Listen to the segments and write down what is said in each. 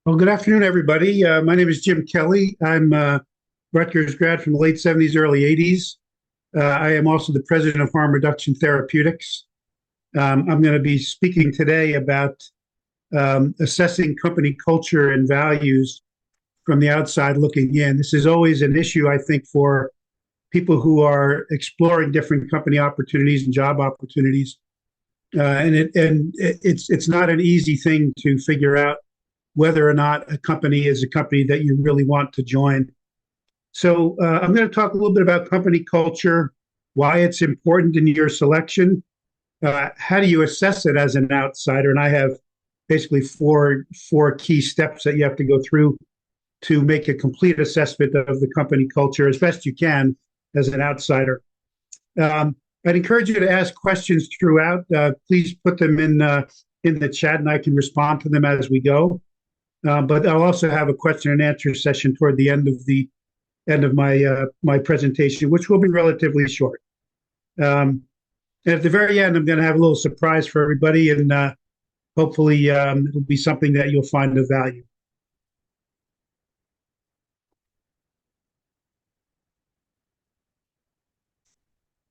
Well, good afternoon, everybody. My name is Jim Kelly. I'm a Rutgers grad from the late 70s, early 80s. I am also the president of Harm Reduction Therapeutics. I'm going to be speaking today about assessing company culture and values from the outside looking in. This is always an issue, I think, for people who are exploring different company opportunities and job opportunities. It's not an easy thing to figure out whether or not a company is a company that you really want to join. So I'm going to talk a little bit about company culture, why it's important in your selection, how do you assess it as an outsider, and I have basically four key steps that you have to go through to make a complete assessment of the company culture as best you can as an outsider. I'd encourage you to ask questions throughout. Please put them in the chat, and I can respond to them as we go. But I'll also have a question and answer session toward the end of my presentation, which will be relatively short. And at the very end, I'm going to have a little surprise for everybody, and hopefully it'll be something that you'll find of value.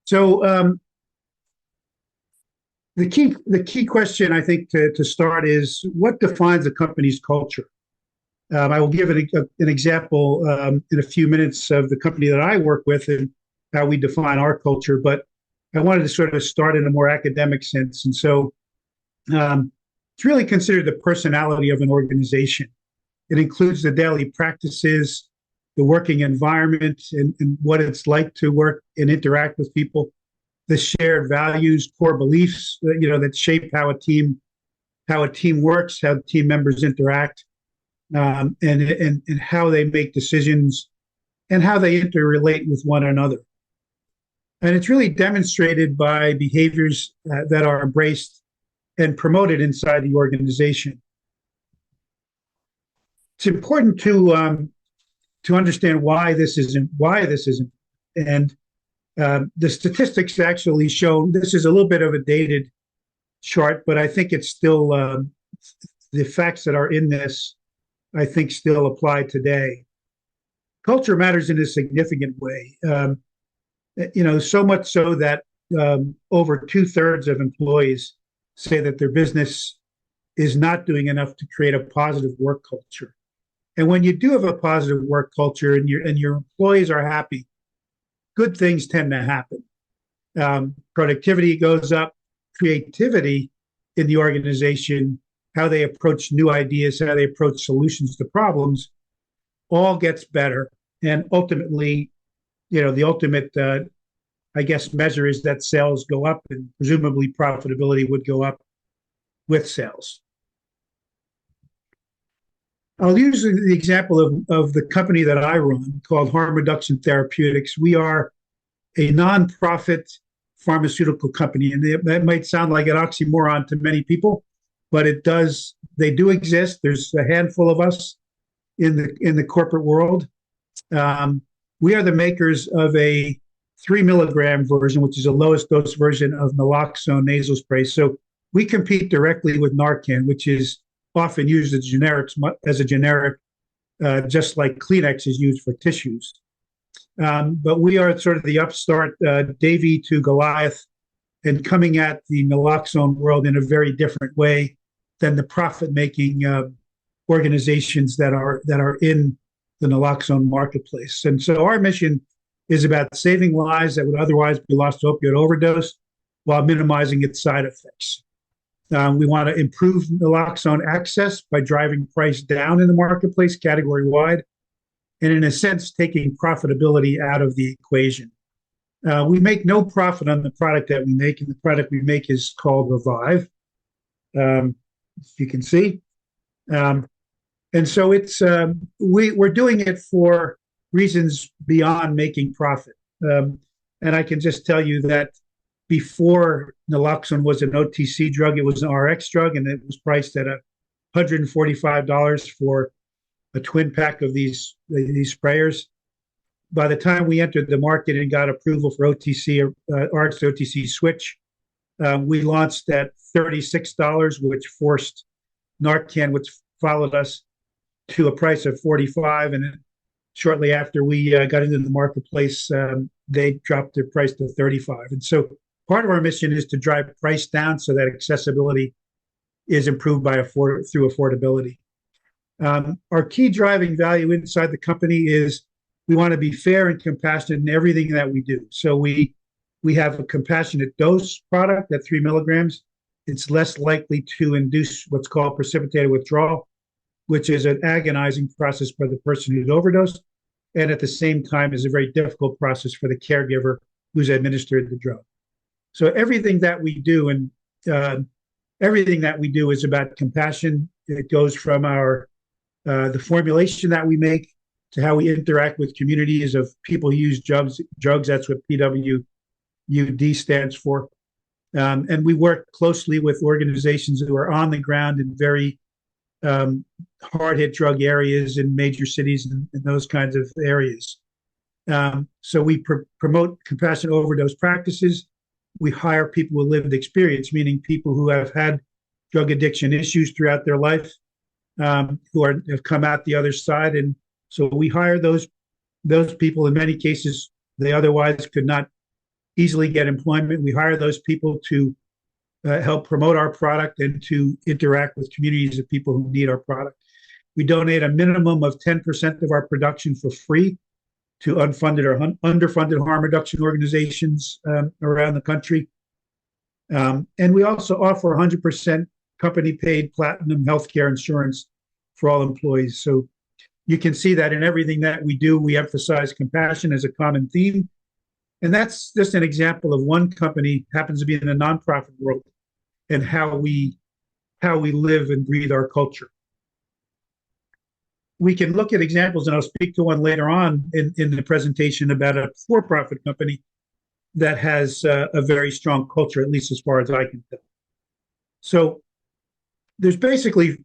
So the key question I think to start is what defines a company's culture? I will give an example in a few minutes of the company that I work with and how we define our culture. But I wanted to sort of start in a more academic sense. And so it's really considered the personality of an organization. It includes the daily practices, the working environment, and what it's like to work and interact with people, the shared values, core beliefs, that shape how a team works, how team members interact, and how they make decisions and how they interrelate with one another. And it's really demonstrated by behaviors that are embraced and promoted inside the organization. It's important to understand why this isn't, and the statistics actually show this is a little bit of a dated chart, but I think it's still the facts that are in this I think still apply today. Culture matters in a significant way. So much so that over 2/3 of employees say that their business is not doing enough to create a positive work culture. And when you do have a positive work culture and your employees are happy, good things tend to happen. Productivity goes up, creativity in the organization, how they approach new ideas, how they approach solutions to problems, all gets better. And ultimately, the ultimate, measure is that sales go up, and presumably profitability would go up with sales. I'll use the example of the company that I run called Harm Reduction Therapeutics. We are a nonprofit pharmaceutical company, and that might sound like an oxymoron to many people, but it does. They do exist. There's a handful of us in the corporate world. We are the makers of a 3 mg version, which is the lowest dose version of naloxone nasal spray. So we compete directly with Narcan, which is often used as a generic, just like Kleenex is used for tissues. But we are sort of the upstart Davy to Goliath, and coming at the naloxone world in a very different way than the profit-making organizations that are in the naloxone marketplace. And so our mission is about saving lives that would otherwise be lost to opioid overdose while minimizing its side effects. We want to improve naloxone access by driving price down in the marketplace category-wide, and in a sense, taking profitability out of the equation. We make no profit on the product that we make, and the product we make is called Revive. You can see. And so we're doing it for reasons beyond making profit. And I can just tell you that before naloxone was an OTC drug, it was an RX drug, and it was priced at $145 for a twin pack of these sprayers. By the time we entered the market and got approval for OTC, RX to OTC switch, we launched at $36, which forced Narcan, which followed us, to a price of 45, and shortly after we got into the marketplace, they dropped their price to 35. And so part of our mission is to drive price down so that accessibility is improved through affordability. Our key driving value inside the company is we want to be fair and compassionate in everything that we do. So we have a compassionate dose product at 3 milligrams. It's less likely to induce what's called precipitated withdrawal, which is an agonizing process for the person who's overdosed, and at the same time is a very difficult process for the caregiver who's administered the drug. So everything that we do, and everything that we do is about compassion. It goes from the formulation that we make to how we interact with communities of people who use drugs. That's what PWUD stands for. And we work closely with organizations who are on the ground in very hard-hit drug areas in major cities and those kinds of areas. So we promote compassionate overdose practices. We hire people with lived experience, meaning people who have had drug addiction issues throughout their life, who have come out the other side. And so we hire those people. In many cases, they otherwise could not easily get employment. We hire those people to help promote our product and to interact with communities of people who need our product. We donate a minimum of 10% of our production for free to unfunded or underfunded harm reduction organizations around the country. And we also offer 100% company-paid platinum healthcare insurance for all employees. So you can see that in everything that we do, we emphasize compassion as a common theme. And that's just an example of one company, happens to be in the nonprofit world, and how we live and breathe our culture. We can look at examples, and I'll speak to one later on in the presentation about a for-profit company that has a very strong culture, at least as far as I can tell. So there's basically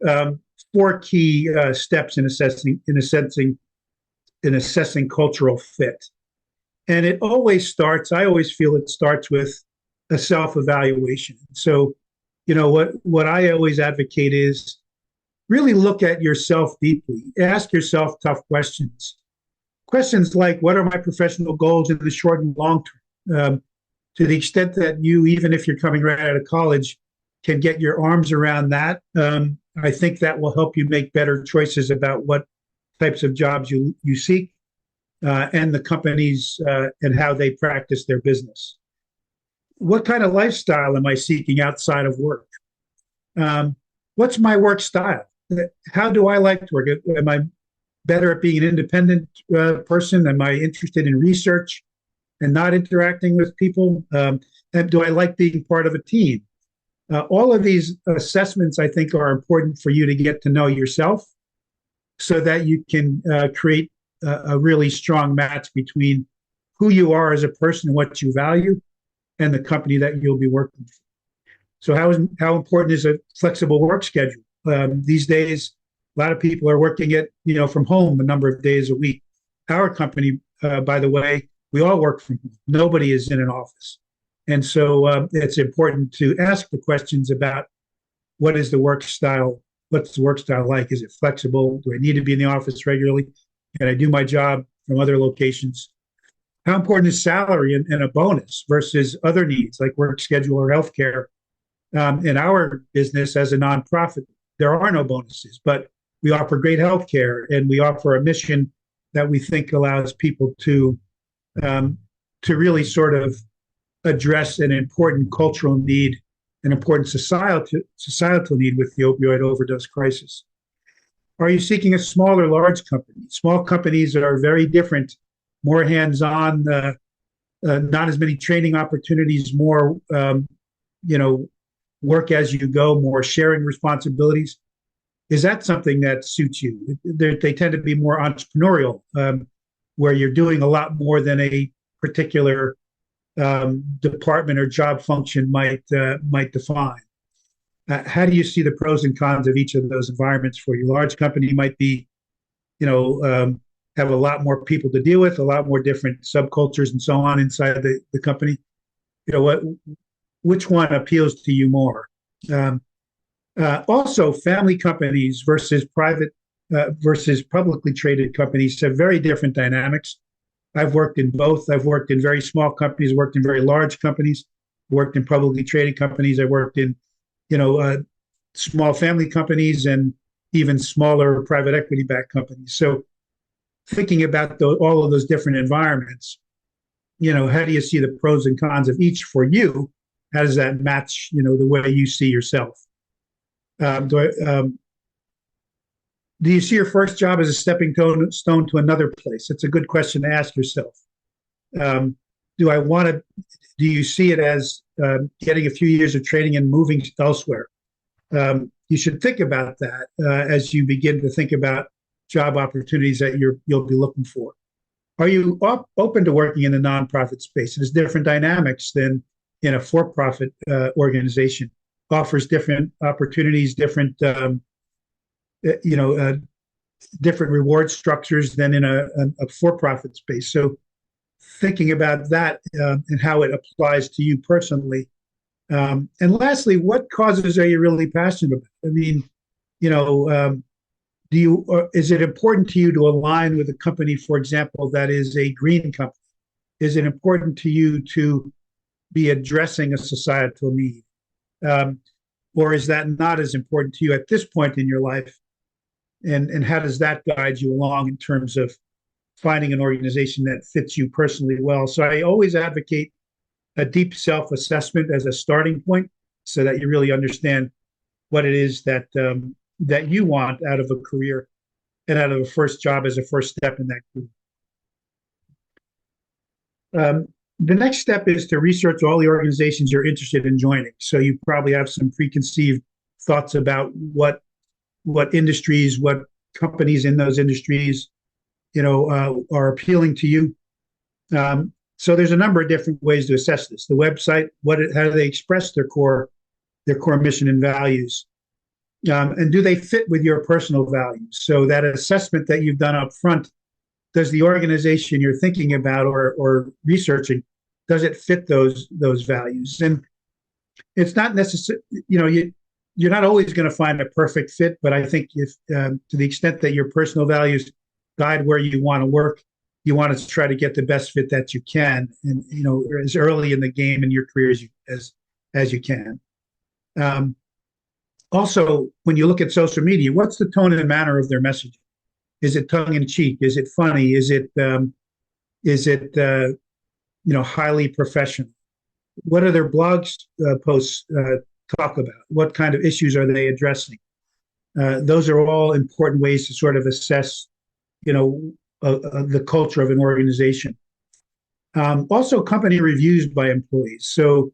4 key steps in assessing cultural fit. And it always starts, I always feel it starts with a self-evaluation. So, what I always advocate is really look at yourself deeply. Ask yourself tough questions. Questions like, what are my professional goals in the short and long term? To the extent that you, even if you're coming right out of college, can get your arms around that, I think that will help you make better choices about what types of jobs you seek, and the companies and how they practice their business. What kind of lifestyle am I seeking outside of work? What's my work style? How do I like to work? Am I better at being an independent person? Am I interested in research and not interacting with people? And do I like being part of a team? All of these assessments, I think, are important for you to get to know yourself so that you can create a really strong match between who you are as a person and what you value and the company that you'll be working for. So how important is a flexible work schedule? These days, a lot of people are working from home a number of days a week. Our company, by the way, we all work from home. Nobody is in an office. And so it's important to ask the questions about what is the work style? What's the work style like? Is it flexible? Do I need to be in the office regularly? Can I do my job from other locations? How important is salary and a bonus versus other needs like work schedule or healthcare? In our business as a nonprofit, there are no bonuses, but we offer great healthcare, and we offer a mission that we think allows people to really sort of address an important cultural need, an important societal need with the opioid overdose crisis. Are you seeking a small or large company? Small companies are very different, more hands-on, not as many training opportunities, more, work as you go, more sharing responsibilities. Is that something that suits you? They tend to be more entrepreneurial, where you're doing a lot more than a particular department or job function might define. How do you see the pros and cons of each of those environments for you? Large company might be, have a lot more people to deal with, a lot more different subcultures and so on inside the company. Which one appeals to you more? Also, family companies versus private versus publicly traded companies have very different dynamics. I've worked in both. I've worked in very small companies, worked in very large companies, worked in publicly traded companies. I worked in, you know, small family companies and even smaller private equity backed companies. So thinking about all of those different environments, you know, how do you see the pros and cons of each for you? How does that match, you know, the way you see yourself? Um, do, I, um, do you see your first job as a stepping stone to another place? It's a good question to ask yourself. Um, do I want to? Do you see it as getting a few years of training and moving elsewhere? You should think about that as you begin to think about job opportunities that you'll be looking for. Are you open to working in the nonprofit space? There's different dynamics than in a for-profit organization. Offers different opportunities, different you know, different reward structures than in a for-profit space. So thinking about that and how it applies to you personally. And lastly, what causes are you really passionate about? I mean, you know, is it important to you to align with a company, for example, that is a green company? Is it important to you to be addressing a societal need? Or is that not as important to you at this point in your life? And how does that guide you along in terms of finding an organization that fits you personally well? So I always advocate a deep self-assessment as a starting point so that you really understand what it is that that you want out of a career and out of a first job as a first step in that career. The next step is to research all the organizations you're interested in joining. So you probably have some preconceived thoughts about what industries, what companies in those industries, you know, are appealing to you. So there's a number of different ways to assess this. The website, how do they express their core mission and values, and do they fit with your personal values? So that assessment that you've done up front, does the organization you're thinking about or researching, does it fit those values? And it's not necessary, you know, you're not always going to find a perfect fit, but I think if to the extent that your personal values guide where you want to work, you want to try to get the best fit that you can, and you know, as early in the game in your career as you can. Also, when you look at social media, what's the tone and manner of their messaging? Is it tongue in cheek? Is it funny? Is it you know, highly professional? What are their blogs posts talk about? What kind of issues are they addressing? Those are all important ways to sort of assess, you know, the culture of an organization. Also, company reviews by employees. So,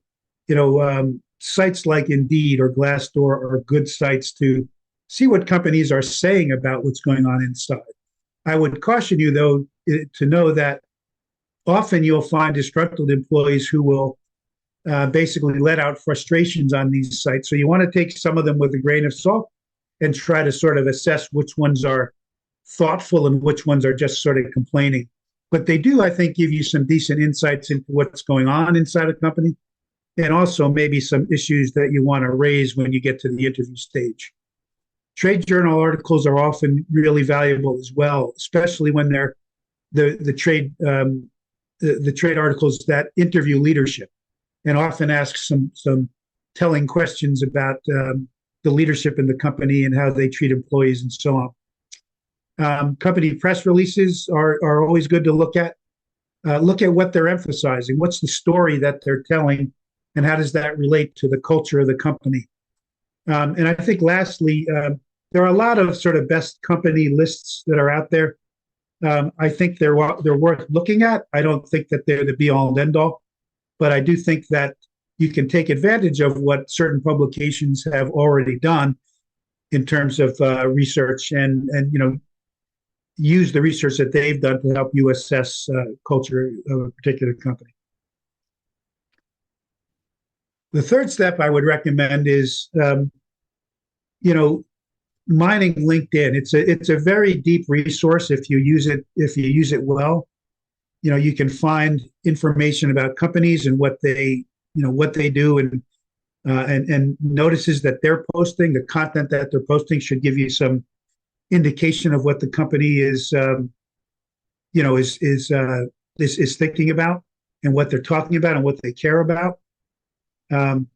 you know, sites like Indeed or Glassdoor are good sites to see what companies are saying about what's going on inside. I would caution you, though, to know that often you'll find disgruntled employees who will basically let out frustrations on these sites. So you want to take some of them with a grain of salt and try to sort of assess which ones are thoughtful and which ones are just sort of complaining. But they do, I think, give you some decent insights into what's going on inside a company, and also maybe some issues that you want to raise when you get to the interview stage. Trade journal articles are often really valuable as well, especially when they're the trade articles that interview leadership and often ask some telling questions about the leadership in the company and how they treat employees and so on. Company press releases are always good to look at. Look at what they're emphasizing. What's the story that they're telling, and how does that relate to the culture of the company? And I think lastly, there are a lot of sort of best company lists that are out there. I think they're worth looking at. I don't think that they're the be all and end all, but I do think that you can take advantage of what certain publications have already done in terms of research, and you know, use the research that they've done to help you assess culture of a particular company. The third step I would recommend is, you know, mining LinkedIn. It's a very deep resource if you use it well. You know, you can find information about companies and what they do, and notices that they're posting. The content that they're posting should give you some indication of what the company is, you know, is thinking about and what they're talking about and what they care about. Um,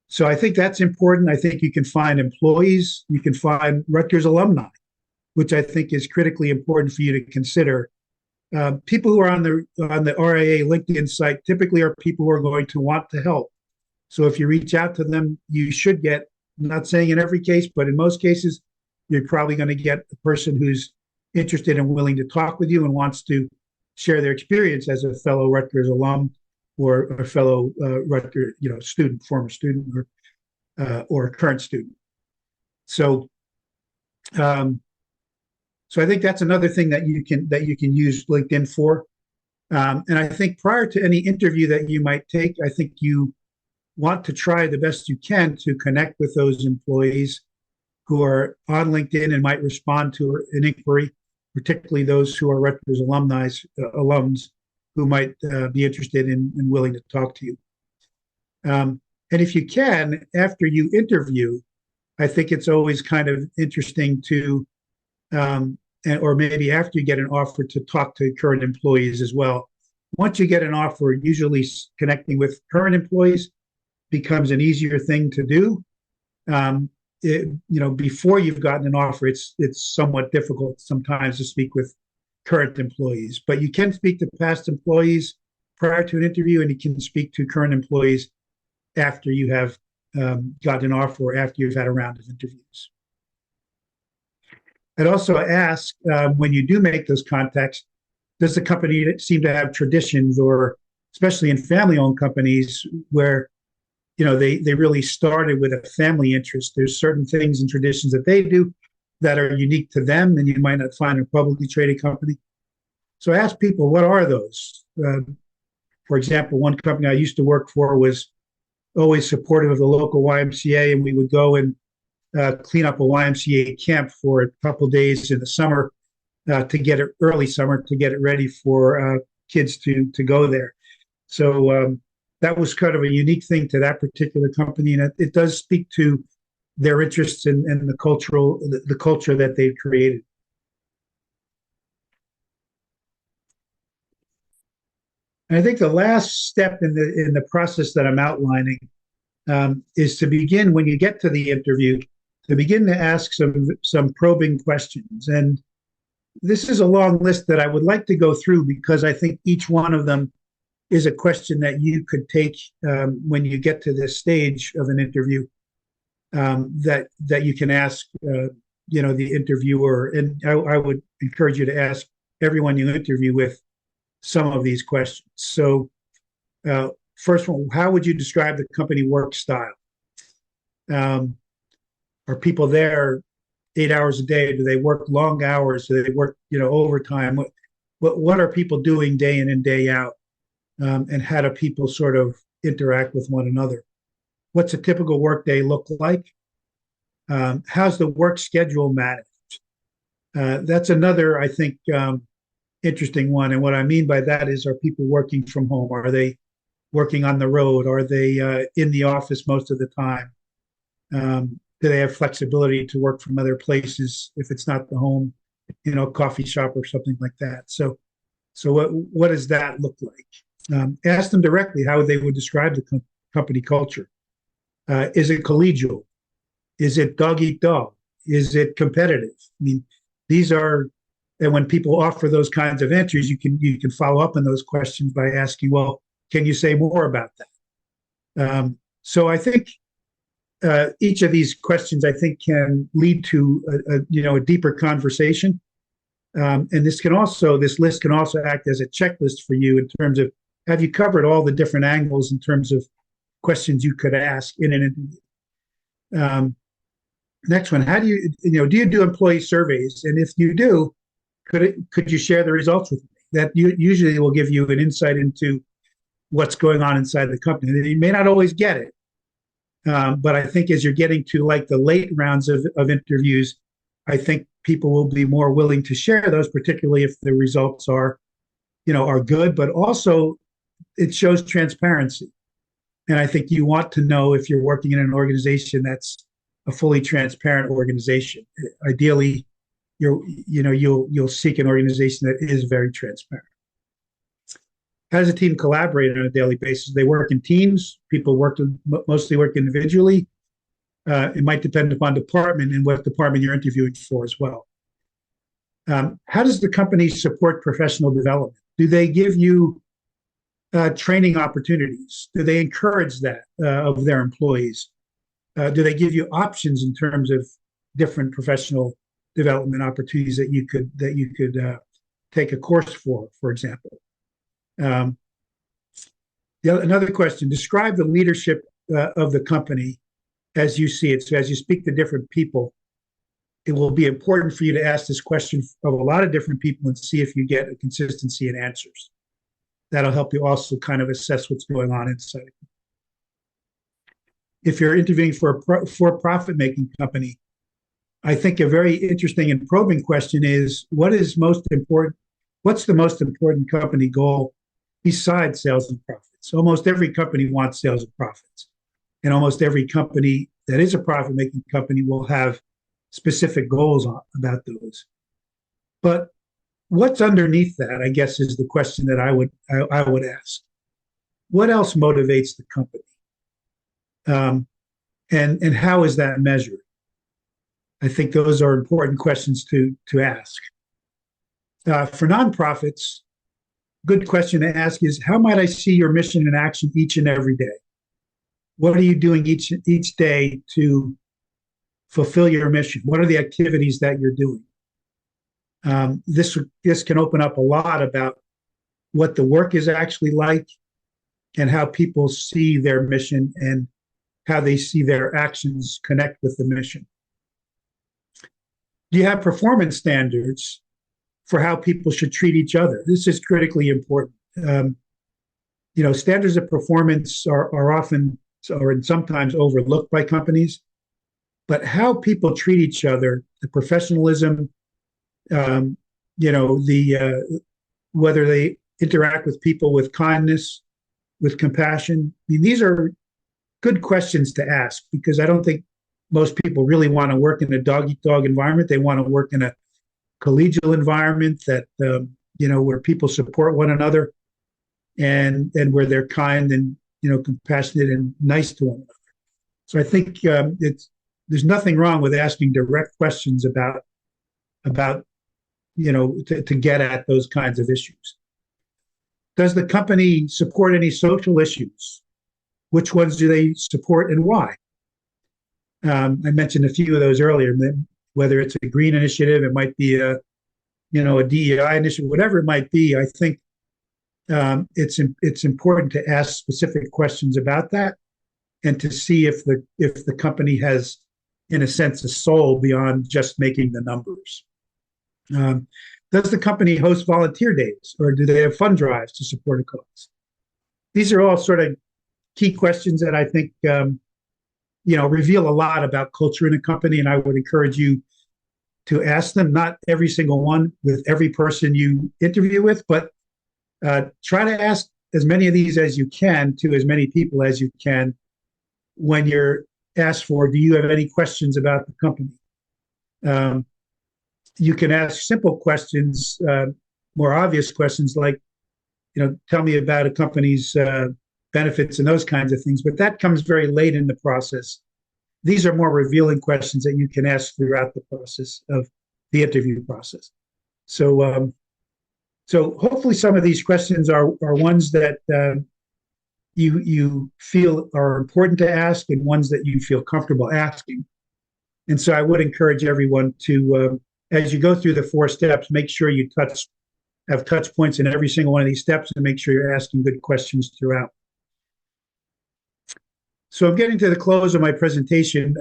so I think that's important. I think you can find employees, you can find Rutgers alumni, which I think is critically important for you to consider. People who are on the RIA LinkedIn site typically are people who are going to want to help. So if you reach out to them, you should get, I'm not saying in every case, but in most cases, you're probably going to get a person who's interested and willing to talk with you and wants to share their experience as a fellow Rutgers alum or a fellow Rutgers, student, former student, or a current student. So, um, so I think that's another thing that you can use LinkedIn for. And I think prior to any interview that you might take, I think you want to try the best you can to connect with those employees who are on LinkedIn and might respond to an inquiry, particularly those who are Rutgers alums who might be interested and willing to talk to you. And if you can, after you interview, I think it's always kind of interesting to, or maybe after you get an offer, to talk to current employees as well. Once you get an offer, usually connecting with current employees becomes an easier thing to do. Before you've gotten an offer, it's somewhat difficult sometimes to speak with current employees, but you can speak to past employees prior to an interview, and you can speak to current employees after you have gotten an offer or after you've had a round of interviews. I'd also ask, when you do make those contacts, does the company seem to have traditions, or especially in family-owned companies where they really started with a family interest? There's certain things and traditions that they do that are unique to them and you might not find in a publicly traded company. So I ask people, what are those? For example, one company I used to work for was always supportive of the local YMCA, and we would go and clean up a YMCA camp for a couple of days in the summer to get it, early summer, to get it ready for kids to go there. So that was kind of a unique thing to that particular company, and it does speak to their interests and the culture that they've created. And I think the last step in the process that I'm outlining is to begin, when you get to the interview, to begin to ask some probing questions. And this is a long list that I would like to go through, because I think each one of them is a question that you could take when you get to this stage of an interview, that you can ask the interviewer. And I would encourage you to ask everyone you interview with some of these questions. So first one, how would you describe the company work style? Are people there 8 hours a day? Do they work long hours? Do they work overtime? What are people doing day in and day out? And how do people sort of interact with one another? What's a typical workday look like? How's the work schedule managed? That's another, I think, interesting one. And what I mean by that is, are people working from home? Are they working on the road? Are they in the office most of the time? Do they have flexibility to work from other places if it's not the home, coffee shop or something like that? So what does that look like? Ask them directly how they would describe the company culture. Is it collegial? Is it dog eat dog? Is it competitive? I mean, these are, and when people offer those kinds of answers, you can follow up on those questions by asking, well, can you say more about that? So I think each of these questions, I think, can lead to a deeper conversation. And this list can also act as a checklist for you in terms of, have you covered all the different angles in terms of questions you could ask in an interview? Next one, how do you do employee surveys? And if you do, could you share the results with me? That usually will give you an insight into what's going on inside the company. You may not always get it, but I think as you're getting to like the late rounds of interviews, I think people will be more willing to share those, particularly if the results are good, but also it shows transparency. And I think you want to know if you're working in an organization that's a fully transparent organization. Ideally, you'll seek an organization that is very transparent. How does a team collaborate on a daily basis? They work in teams. People mostly work individually. It might depend upon department and what department you're interviewing for as well. How does the company support professional development? Do they give you training opportunities? Do they encourage that of their employees? Do they give you options in terms of different professional development opportunities that you could take a course for example? Another question: describe the leadership of the company as you see it. So as you speak to different people, it will be important for you to ask this question of a lot of different people and see if you get a consistency in answers. That'll help you also kind of assess what's going on inside. If you're interviewing for a for-profit making company, I think a very interesting and probing question is, what's the most important company goal besides sales and profits? Almost every company wants sales and profits. And almost every company that is a profit-making company will have specific goals about those. But what's underneath that, I guess, is the question that I would ask. What else motivates the company? And how is that measured? I think those are important questions to ask. For nonprofits, good question to ask is, how might I see your mission in action each and every day? What are you doing each day to fulfill your mission? What are the activities that you're doing? This can open up a lot about what the work is actually like and how people see their mission and how they see their actions connect with the mission. Do you have performance standards for how people should treat each other? This is critically important. Standards of performance are often or sometimes overlooked by companies, but how people treat each other, the professionalism, whether they interact with people with kindness, with compassion. I mean, these are good questions to ask, because I don't think most people really want to work in a dog-eat-dog environment. They want to work in a collegial environment that where people support one another and where they're kind and compassionate and nice to one another. So I think there's nothing wrong with asking direct questions about to get at those kinds of issues. Does the company support any social issues? Which ones do they support and why? I mentioned a few of those earlier. Whether it's a green initiative, it might be a DEI initiative, whatever it might be. I think it's important to ask specific questions about that, and to see if the company has, in a sense, a soul beyond just making the numbers. Does the company host volunteer days, or do they have fund drives to support a cause? These are all sort of key questions that I think reveal a lot about culture in a company, and I would encourage you to ask them. Not every single one with every person you interview with, but try to ask as many of these as you can to as many people as you can when you're asked for, do you have any questions about the company? You can ask simple questions, more obvious questions like, tell me about a company's benefits and those kinds of things, but that comes very late in the process. These are more revealing questions that you can ask throughout the process of the interview process. So hopefully some of these questions are ones that you feel are important to ask, and ones that you feel comfortable asking. And so I would encourage everyone to, as you go through the 4 steps, make sure you have touch points in every single one of these steps, and make sure you're asking good questions throughout. So I'm getting to the close of my presentation.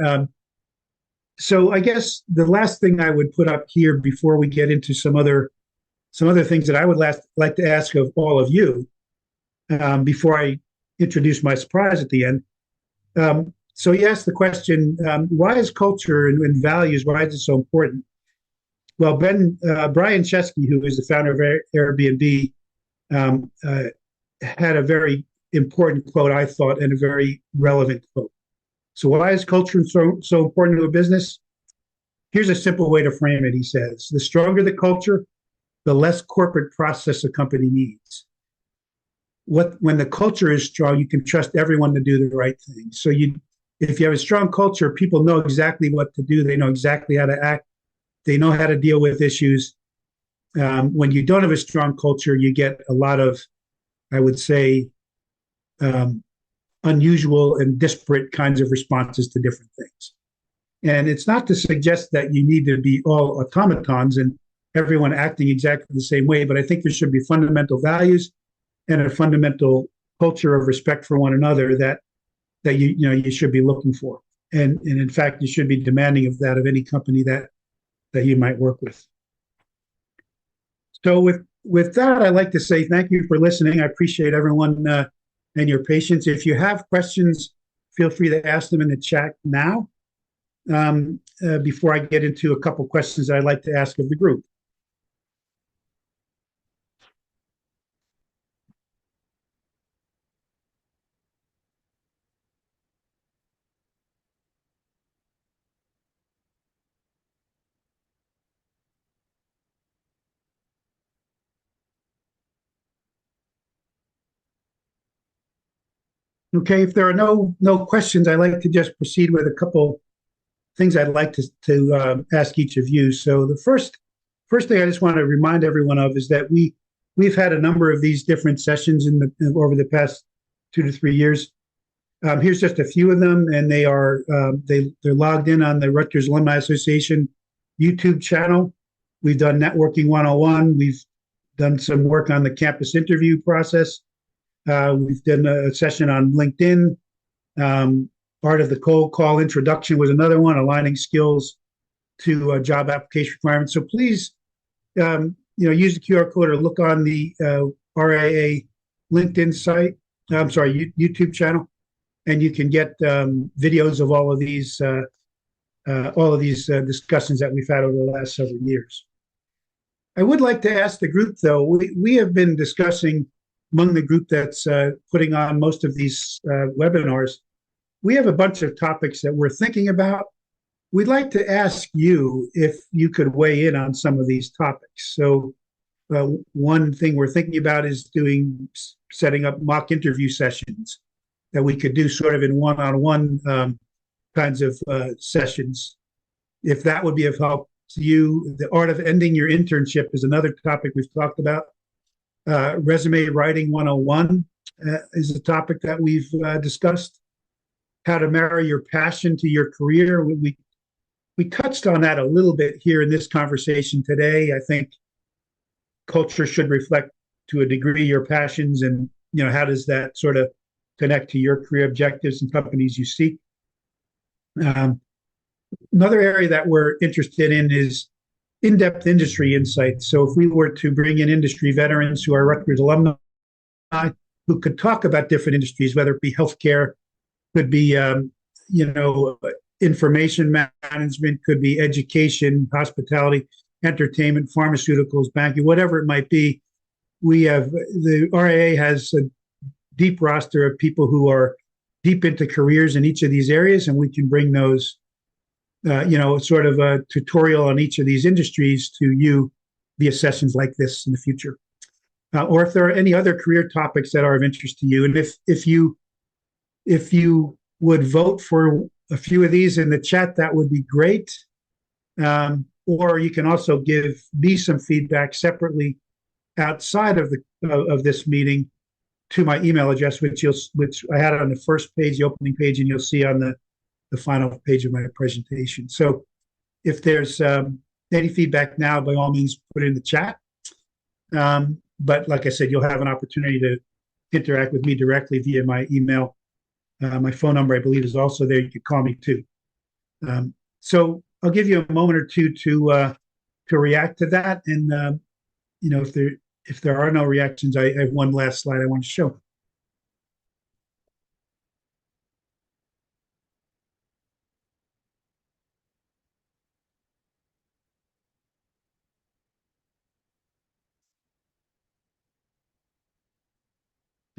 So I guess the last thing I would put up here before we get into some other things that I would like to ask of all of you, before I introduce my surprise at the end. So you asked the question, why is culture and values, why is it so important? Well, Brian Chesky, who is the founder of Airbnb, had a very important quote, I thought, and a very relevant quote. So why is culture so important to a business? Here's a simple way to frame it, he says. The stronger the culture, the less corporate process a company needs. When the culture is strong, you can trust everyone to do the right thing. So if you have a strong culture, people know exactly what to do. They know exactly how to act. They know how to deal with issues. When you don't have a strong culture, you get a lot of, I would say, um, unusual and disparate kinds of responses to different things. And it's not to suggest that you need to be all automatons and everyone acting exactly the same way, but I think there should be fundamental values and a fundamental culture of respect for one another that you should be looking for. And in fact, you should be demanding of that of any company that you might work with. So with that, I'd like to say thank you for listening. I appreciate everyone and your patience. If you have questions, feel free to ask them in the chat now. Before I get into a couple questions that I'd like to ask of the group. Okay, if there are no questions, I'd like to just proceed with a couple things I'd like to ask each of you. So the first thing I just want to remind everyone of is that we've had a number of these different sessions over the past 2 to 3 years. Here's just a few of them, and they're logged in on the Rutgers Alumni Association YouTube channel. We've done Networking 101. We've done some work on the campus interview process. We've done a session on LinkedIn. Part of the cold call introduction was another one, aligning skills to job application requirements. So please, use the QR code or look on the RIA LinkedIn site. I'm sorry, YouTube channel, and you can get videos of all of these discussions that we've had over the last several years. I would like to ask the group, though. We have been discussing among the group that's putting on most of these webinars. We have a bunch of topics that we're thinking about. We'd like to ask you if you could weigh in on some of these topics. So one thing we're thinking about is setting up mock interview sessions that we could do sort of in one-on-one kinds of sessions. If that would be of help to you, the art of ending your internship is another topic we've talked about. Resume writing 101 is a topic that we've discussed. How to marry your passion to your career. We touched on that a little bit here in this conversation today. I think culture should reflect to a degree your passions, and how does that sort of connect to your career objectives and companies you seek. Another area that we're interested in is in-depth industry insights. So if we were to bring in industry veterans who are Rutgers alumni who could talk about different industries, whether it be healthcare, could be information management, could be education, hospitality, entertainment, pharmaceuticals, banking, whatever it might be. The RIA has a deep roster of people who are deep into careers in each of these areas, and we can bring those, sort of a tutorial on each of these industries to you via sessions like this in the future. Or if there are any other career topics that are of interest to you, and if you would vote for a few of these in the chat, that would be great. Or you can also give me some feedback separately outside of this meeting to my email address, which I had on the first page, the opening page, and you'll see on the final page of my presentation. So if there's any feedback now, by all means, put it in the chat. But like I said, you'll have an opportunity to interact with me directly via my email. My phone number, I believe, is also there. You can call me too. So I'll give you a moment or two to react to that. And if there are no reactions, I have one last slide I want to show.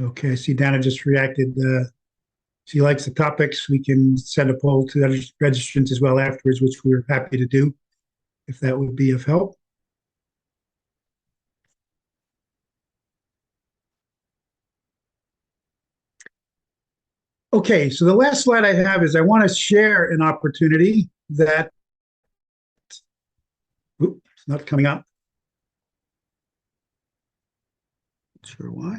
Okay, I see Dana just reacted. She likes the topics. We can send a poll to the registrants as well afterwards, which we're happy to do. if that would be of help. Okay, so the last slide I have is I want to share an opportunity that, oops, it's not coming up. Not sure why.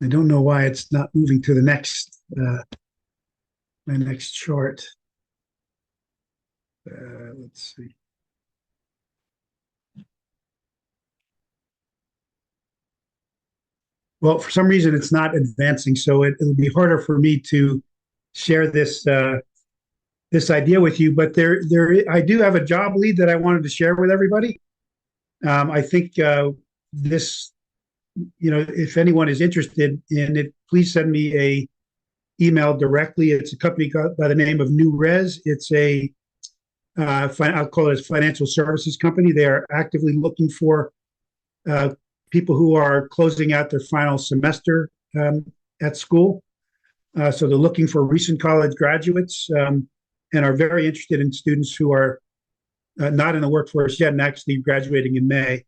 I don't know why it's not moving to the next, my next chart. Let's see. Well, for some reason, it's not advancing, so it'll be harder for me to share this idea with you. But I do have a job lead that I wanted to share with everybody. I think this, if anyone is interested in it, please send me a email directly. It's a company by the name of NewRez. It's I'll call it a financial services company. They are actively looking for people who are closing out their final semester at school. So they're looking for recent college graduates and are very interested in students who are not in the workforce yet and actually graduating in May.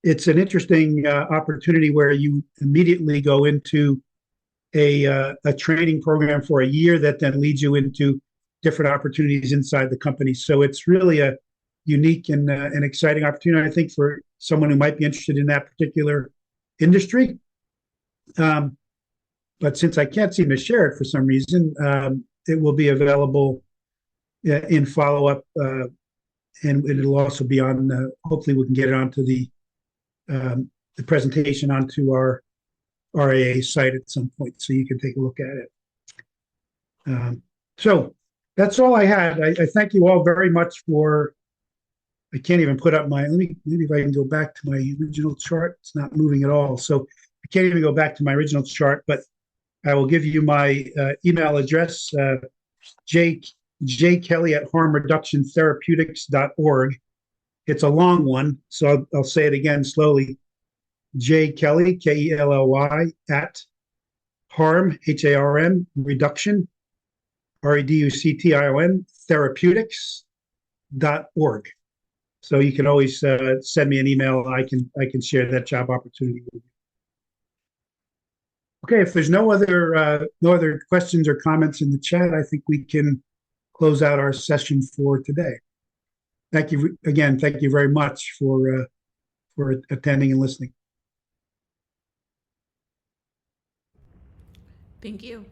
It's an interesting opportunity where you immediately go into a training program for a year that then leads you into different opportunities inside the company. So it's really a unique and an exciting opportunity, I think, for someone who might be interested in that particular industry. But since I can't seem to share it for some reason, it will be available in follow-up, and it'll also be on, hopefully we can get it onto the presentation onto our RAA site at some point, so you can take a look at it. So that's all I had. I thank you all very much for, I can't even put up maybe if I can go back to my original chart. It's not moving at all. So I can't even go back to my original chart, but I will give you my email address, jkelly@harmreductiontherapeutics.org. It's a long one, so I'll say it again slowly. J Kelly, Kelly, at harm, HARM, reduction, REDUCTION, therapeutics.org. So you can always send me an email. I can share that job opportunity with you. Okay, if there's no other questions or comments in the chat, I think we can close out our session for today. Thank you again. Thank you very much for attending and listening. Thank you.